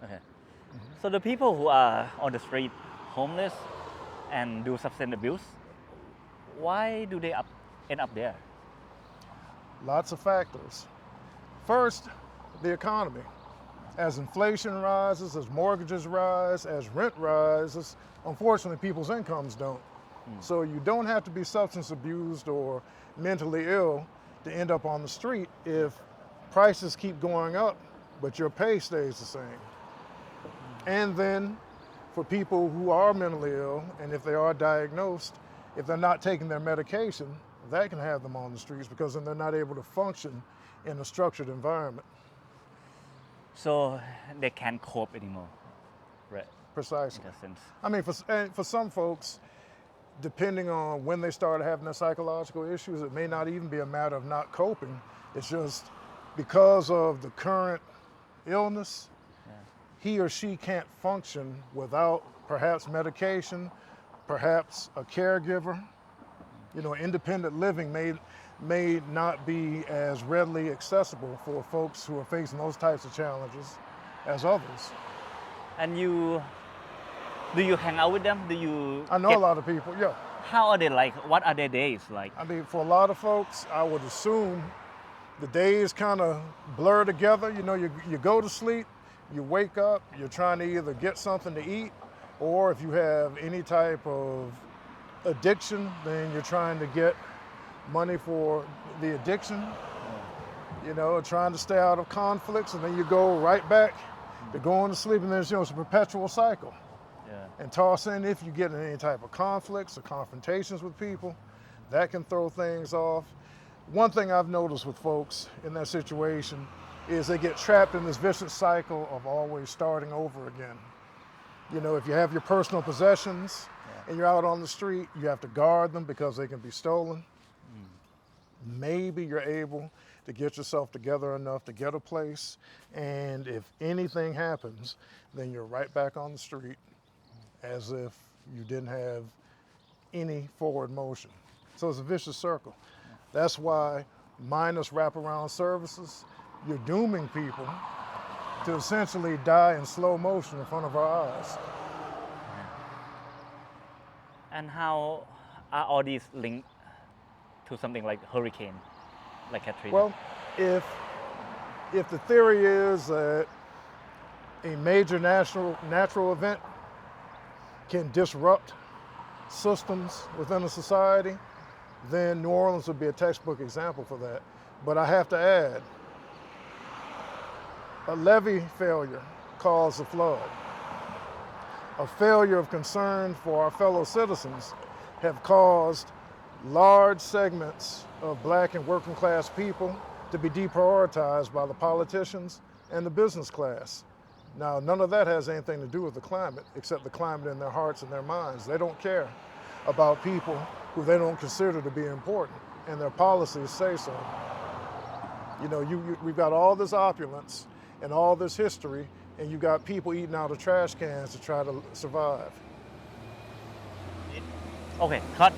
Okay. So the people who are on the street, homeless, and do substance abuse, why do they end up there? Lots of factors. First, the economy. As inflation rises, as mortgages rise, as rent rises, unfortunately, people's incomes don't. So you don't have to be substance abused or mentally ill to end up on the street if prices keep going up, but your pay stays the same. And then for people who are mentally ill, and if they are diagnosed, if they're not taking their medication, that can have them on the streets because then they're not able to function in a structured environment. So they can't cope anymore, right? Precisely. In a sense. I mean, for some folks, depending on when they start having their psychological issues, it may not even be a matter of not coping. It's just because of the current illness, he or she can't function without perhaps medication, perhaps a caregiver. You know, independent living may not be as readily accessible for folks who are facing those types of challenges as others. And do you hang out with them? Do you? I know a lot of people, yeah. How are they like? What are their days like? I mean, for a lot of folks, I would assume the days kind of blur together. You know, you go to sleep, you wake up, you're trying to either get something to eat, or if you have any type of addiction, then you're trying to get money for the addiction, you know, trying to stay out of conflicts, and then you go right back to going to sleep, and there's, you know, it's a perpetual cycle. And toss in if you get in any type of conflicts or confrontations with people, that can throw things off. One thing I've noticed with folks in that situation is they get trapped in this vicious cycle of always starting over again. You know, if you have your personal possessions and you're out on the street, you have to guard them because they can be stolen. Maybe you're able to get yourself together enough to get a place, and if anything happens, then you're right back on the street as if you didn't have any forward motion. So it's a vicious circle. That's why minus wraparound services, you're dooming people to essentially die in slow motion in front of our eyes. And how are all these linked to something like hurricane, like Katrina? Well, if the theory is that a major natural event can disrupt systems within a society, then New Orleans would be a textbook example for that. But I have to add, a levee failure caused a flood. A failure of concern for our fellow citizens have caused large segments of Black and working class people to be deprioritized by the politicians and the business class. Now, none of that has anything to do with the climate, except the climate in their hearts and their minds. They don't care about people who they don't consider to be important, and their policies say so. You know, we've got all this opulence and all this history, and you got people eating out of trash cans to try to survive. Okay, cut.